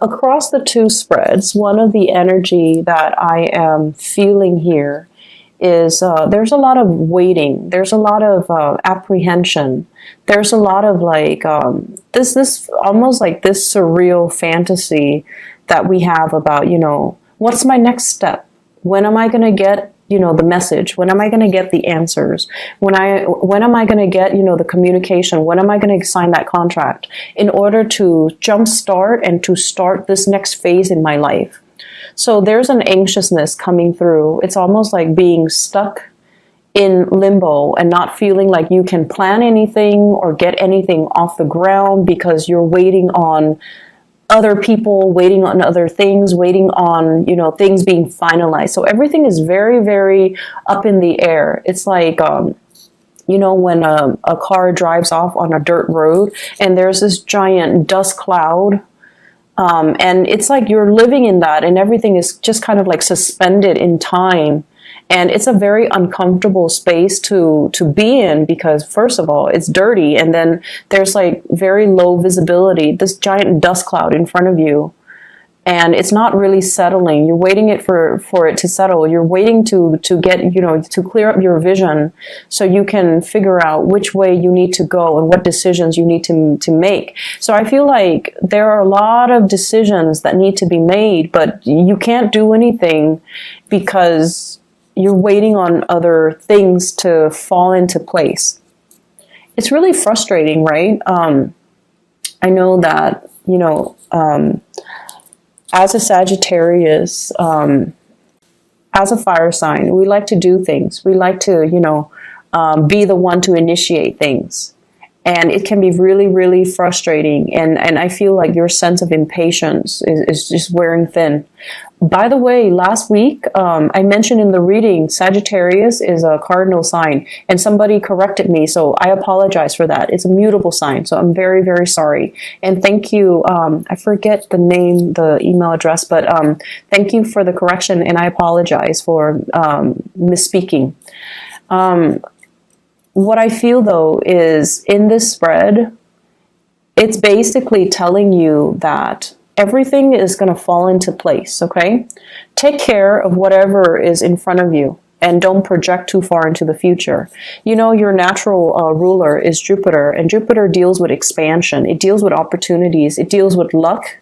across the two spreads, one of the energy that I am feeling here is there's a lot of waiting. There's a lot of apprehension. There's a lot of like this almost like this surreal fantasy that we have about, what's my next step? When am I going to get, the message? When am I going to get the answers? When am I going to get, the communication? When am I going to sign that contract in order to jumpstart and to start this next phase in my life? So there's an anxiousness coming through. It's almost like being stuck in limbo and not feeling like you can plan anything or get anything off the ground because you're waiting on other people, waiting on other things, waiting on, things being finalized. So everything is very, very up in the air. It's like, when a car drives off on a dirt road and there's this giant dust cloud. And it's like you're living in that and everything is just kind of like suspended in time. And it's a very uncomfortable space to be in because, first of all, it's dirty. And then there's like very low visibility, this giant dust cloud in front of you. And it's not really settling. You're waiting for it to settle. You're waiting to get, to clear up your vision so you can figure out which way you need to go and what decisions you need to make. So I feel like there are a lot of decisions that need to be made, but you can't do anything because you're waiting on other things to fall into place. It's really frustrating, right? I know that, as a Sagittarius, as a fire sign, we like to do things. We like to, be the one to initiate things. And it can be really, really frustrating. And I feel like your sense of impatience is just wearing thin. By the way, last week, I mentioned in the reading, Sagittarius is a cardinal sign. And somebody corrected me, so I apologize for that. It's a mutable sign, so I'm very, very sorry. And thank you, I forget the name, the email address, but thank you for the correction, and I apologize for misspeaking. What I feel, though, is in this spread, it's basically telling you that everything is going to fall into place, okay? Take care of whatever is in front of you and don't project too far into the future. Your natural ruler is Jupiter, and Jupiter deals with expansion. It deals with opportunities. It deals with luck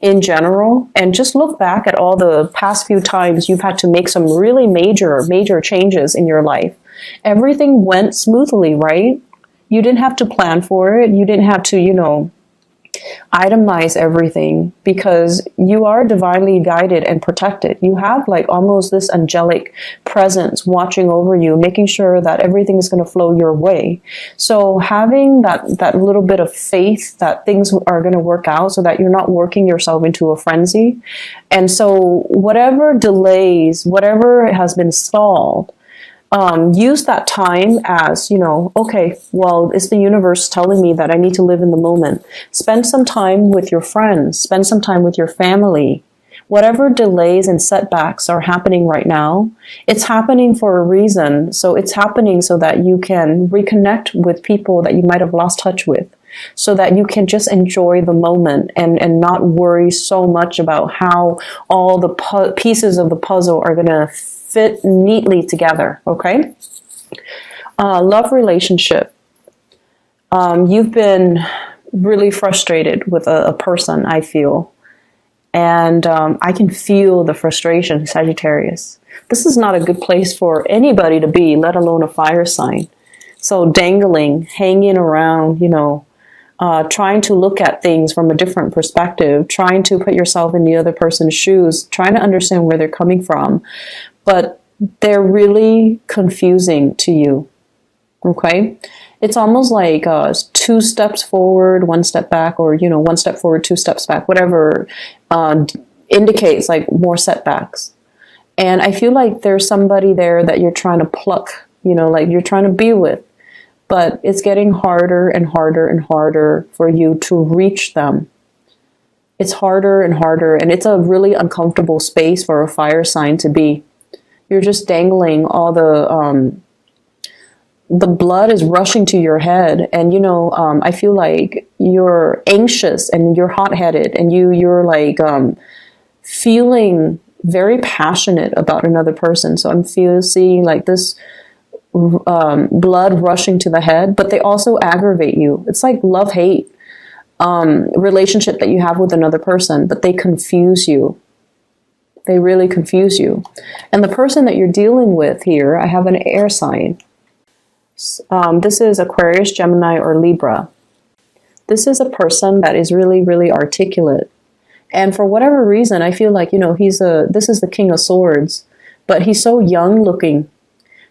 in general. And just look back at all the past few times you've had to make some really major changes in your life. Everything went smoothly, right? You didn't have to plan for it. You didn't have to, itemize everything because you are divinely guided and protected. You have like almost this angelic presence watching over you, making sure that everything is going to flow your way. So having that little bit of faith that things are going to work out so that you're not working yourself into a frenzy. And so whatever delays, whatever has been stalled, use that time as, okay, well, it's the universe telling me that I need to live in the moment. Spend some time with your friends. Spend some time with your family. Whatever delays and setbacks are happening right now, it's happening for a reason. So it's happening so that you can reconnect with people that you might have lost touch with, so that you can just enjoy the moment and not worry so much about how all the pieces of the puzzle are going to fit neatly together, okay? Love relationship. You've been really frustrated with a person, I feel. And I can feel the frustration, Sagittarius. This is not a good place for anybody to be, let alone a fire sign. So dangling, hanging around, trying to look at things from a different perspective, trying to put yourself in the other person's shoes, trying to understand where they're coming from. But they're really confusing to you, okay? It's almost like 2 steps forward, 1 step back, or, 1 step forward, 2 steps back, whatever indicates like more setbacks. And I feel like there's somebody there that you're trying to pluck, like you're trying to be with, but it's getting harder and harder and harder for you to reach them. It's harder and harder, and it's a really uncomfortable space for a fire sign to be. You're just dangling all the blood is rushing to your head. And, I feel like you're anxious and you're hot-headed and you're like feeling very passionate about another person. So I'm seeing like this blood rushing to the head, but they also aggravate you. It's like love-hate relationship that you have with another person, but they confuse you. They really confuse you. And the person that you're dealing with here, I have an air sign. This is Aquarius, Gemini, or Libra. This is a person that is really, really articulate. And for whatever reason, I feel like, this is the King of Swords, but he's so young looking.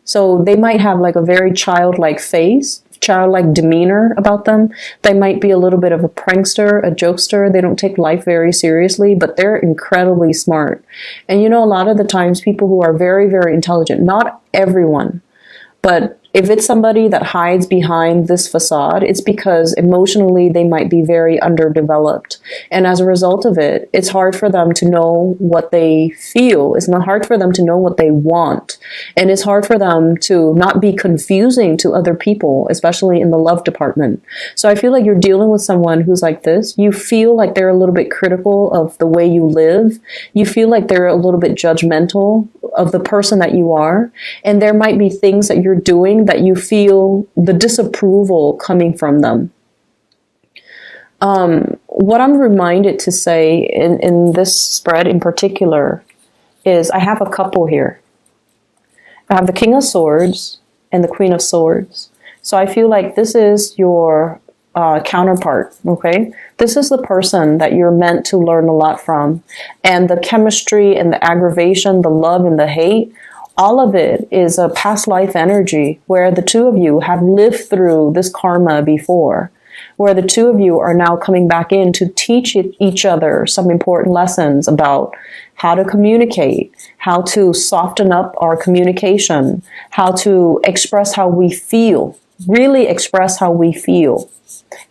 So they might have like a very childlike face, childlike demeanor about them. They might be a little bit of a prankster, a jokester. They don't take life very seriously, but they're incredibly smart. And a lot of the times people who are very, very intelligent, not everyone, but if it's somebody that hides behind this facade, it's because emotionally they might be very underdeveloped. And as a result of it, it's hard for them to know what they feel. It's not hard for them to know what they want. And it's hard for them to not be confusing to other people, especially in the love department. So I feel like you're dealing with someone who's like this. You feel like they're a little bit critical of the way you live. You feel like they're a little bit judgmental of the person that you are. And there might be things that you're doing that you feel the disapproval coming from them. What I'm reminded to say in this spread in particular is I have a couple here. I have the King of Swords and the Queen of Swords. So I feel like this is your counterpart, okay? This is the person that you're meant to learn a lot from. And the chemistry and the aggravation, the love and the hate, all of it is a past life energy where the two of you have lived through this karma before, where the two of you are now coming back in to teach each other some important lessons about how to communicate, how to soften up our communication, how to express how we feel, really express how we feel,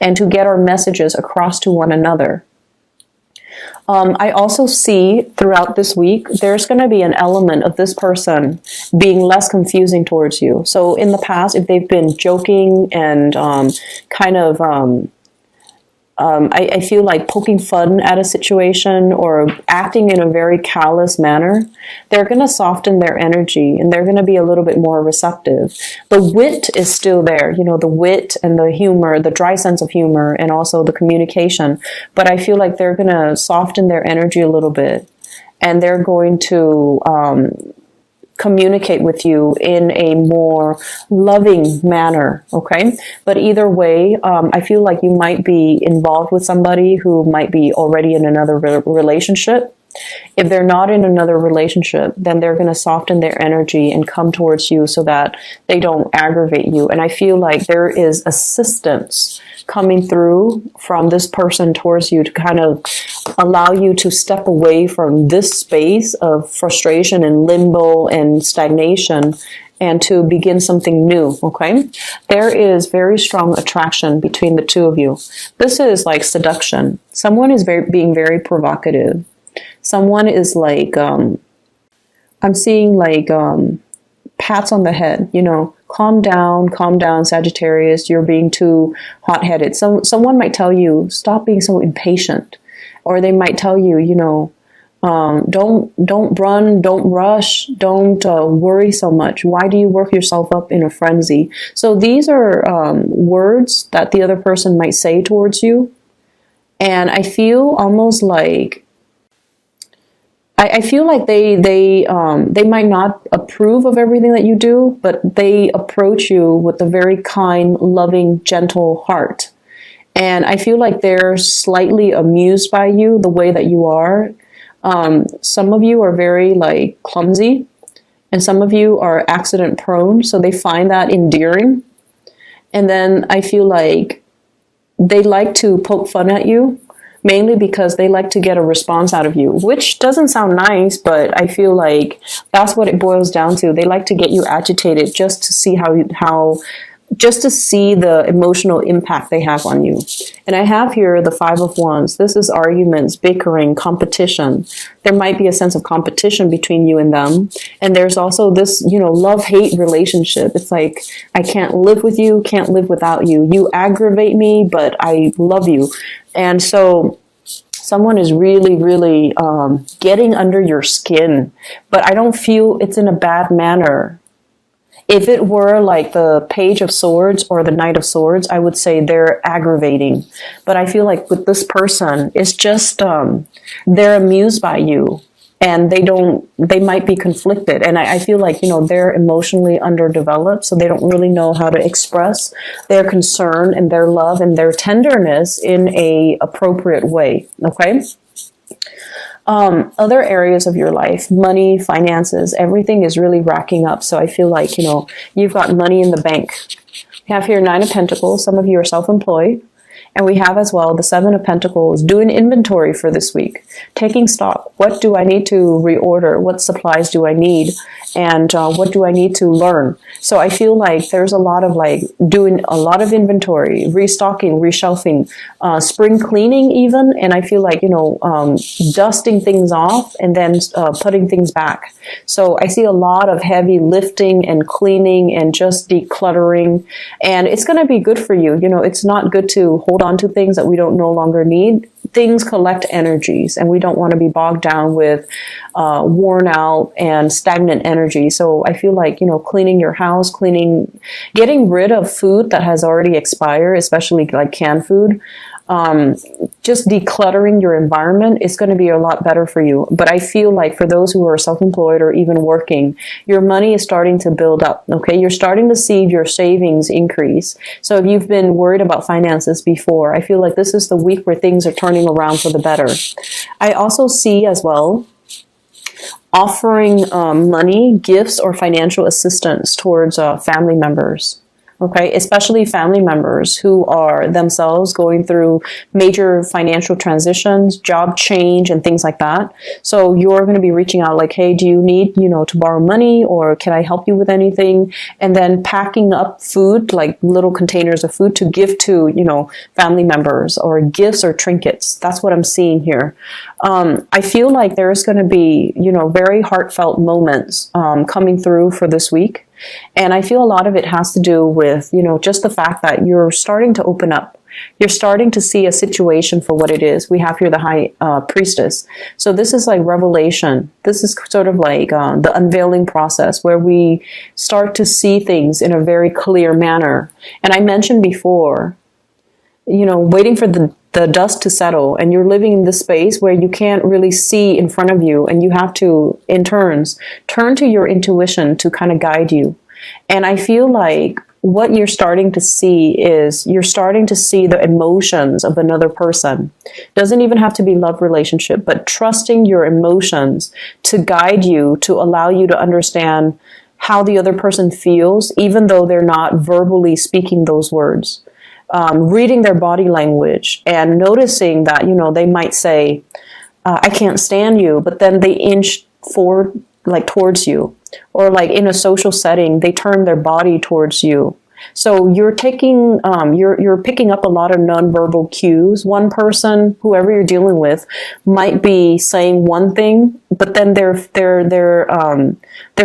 and to get our messages across to one another. I also see throughout this week, there's going to be an element of this person being less confusing towards you. So in the past, if they've been joking and I feel like poking fun at a situation or acting in a very callous manner, they're going to soften their energy and they're going to be a little bit more receptive. The wit is still there, the wit and the humor, the dry sense of humor, and also the communication. But I feel like they're going to soften their energy a little bit and they're going to communicate with you in a more loving manner, okay? But either way, I feel like you might be involved with somebody who might be already in another relationship. If they're not in another relationship, then they're going to soften their energy and come towards you so that they don't aggravate you. And I feel like there is assistance coming through from this person towards you to kind of allow you to step away from this space of frustration and limbo and stagnation and to begin something new, okay? There is very strong attraction between the two of you. This is like seduction. Someone is being very provocative. Someone is like, I'm seeing like pats on the head, calm down, Sagittarius, you're being too hot-headed. Someone might tell you, stop being so impatient. Or they might tell you, don't run, don't rush, don't worry so much. Why do you work yourself up in a frenzy? So these are words that the other person might say towards you. And I feel almost like, I feel like they might not approve of everything that you do, but they approach you with a very kind, loving, gentle heart. And I feel like they're slightly amused by you, the way that you are. Some of you are very like clumsy, and some of you are accident prone, so they find that endearing. And then I feel like they like to poke fun at you, mainly because they like to get a response out of you, which doesn't sound nice, but I feel like that's what it boils down to. They like to get you agitated just to see how just to see the emotional impact they have on you. And I have here the Five of Wands. This is arguments, bickering, competition. There might be a sense of competition between you and them. And there's also this, love-hate relationship. It's like, I can't live with you, can't live without you. You aggravate me, but I love you. And so someone is really, really getting under your skin. But I don't feel it's in a bad manner. If it were like the Page of Swords or the Knight of Swords, I would say they're aggravating. But I feel like with this person, it's just they're amused by you, and they might be conflicted. And I feel like, they're emotionally underdeveloped, so they don't really know how to express their concern and their love and their tenderness in a appropriate way. Okay? Other areas of your life, money, finances, everything is really racking up. So I feel like, you've got money in the bank. We have here Nine of Pentacles. Some of you are self-employed. And we have as well the Seven of Pentacles. Do an inventory for this week. Taking stock. What do I need to reorder? What supplies do I need? And what do I need to learn? So I feel like there's a lot of doing a lot of inventory, restocking, reshelving, spring cleaning even. And I feel like, dusting things off and then putting things back. So I see a lot of heavy lifting and cleaning and just decluttering. And it's going to be good for you. It's not good to hold on to things that we don't no longer need. Things collect energies, and we don't want to be bogged down with worn out and stagnant energy. So I feel like, cleaning your house, getting rid of food that has already expired, especially like canned food. Just decluttering your environment is going to be a lot better for you. But I feel like for those who are self-employed or even working, your money is starting to build up. Okay, you're starting to see your savings increase. So if you've been worried about finances before, I feel like this is the week where things are turning around for the better. I also see as well offering money, gifts, or financial assistance towards family members. Okay, especially family members who are themselves going through major financial transitions, job change, and things like that. So you're going to be reaching out like, hey, do you need, to borrow money, or can I help you with anything? And then packing up food, like little containers of food to give to, family members, or gifts or trinkets. That's what I'm seeing here. I feel like there's going to be, very heartfelt moments coming through for this week. And I feel a lot of it has to do with, just the fact that you're starting to open up. You're starting to see a situation for what it is. We have here the High Priestess. So this is like revelation. This is sort of like the unveiling process where we start to see things in a very clear manner. And I mentioned before, waiting for the dust to settle, and you're living in this space where you can't really see in front of you, and you have to, in turns, turn to your intuition to kind of guide you. And I feel like what you're starting to see is you're starting to see the emotions of another person. Doesn't even have to be love relationship, but trusting your emotions to guide you, to allow you to understand how the other person feels, even though they're not verbally speaking those words. Reading their body language and noticing that, they might say, I can't stand you, but then they inch forward, like towards you, or like in a social setting, they turn their body towards you. So you're taking, you're picking up a lot of nonverbal cues. One person, whoever you're dealing with, might be saying one thing, but then their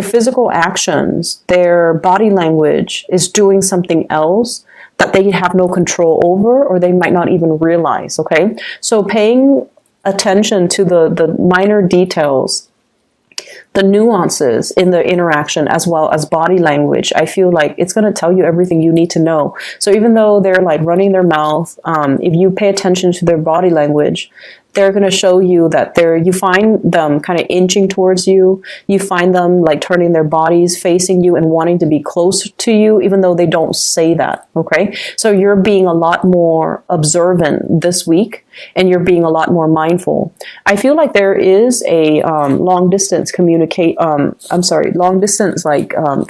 physical actions, their body language is doing something else that they have no control over, or they might not even realize, okay? So paying attention to the minor details, the nuances in the interaction, as well as body language, I feel like it's going to tell you everything you need to know. So even though they're like running their mouth, if you pay attention to their body language, they're going to show you that you find them kind of inching towards you. You find them like turning their bodies, facing you, and wanting to be close to you, even though they don't say that. Okay. So you're being a lot more observant this week, and you're being a lot more mindful. I feel like there is a long distance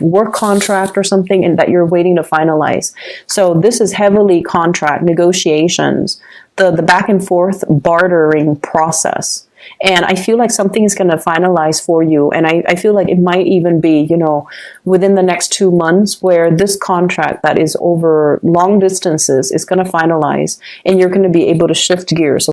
work contract or something, and that you're waiting to finalize. So this is heavily contract negotiations. The back and forth bartering process. And I feel like something is going to finalize for you. And I feel like it might even be, you know, within the next 2 months, where this contract that is over long distances is going to finalize, and you're going to be able to shift gears.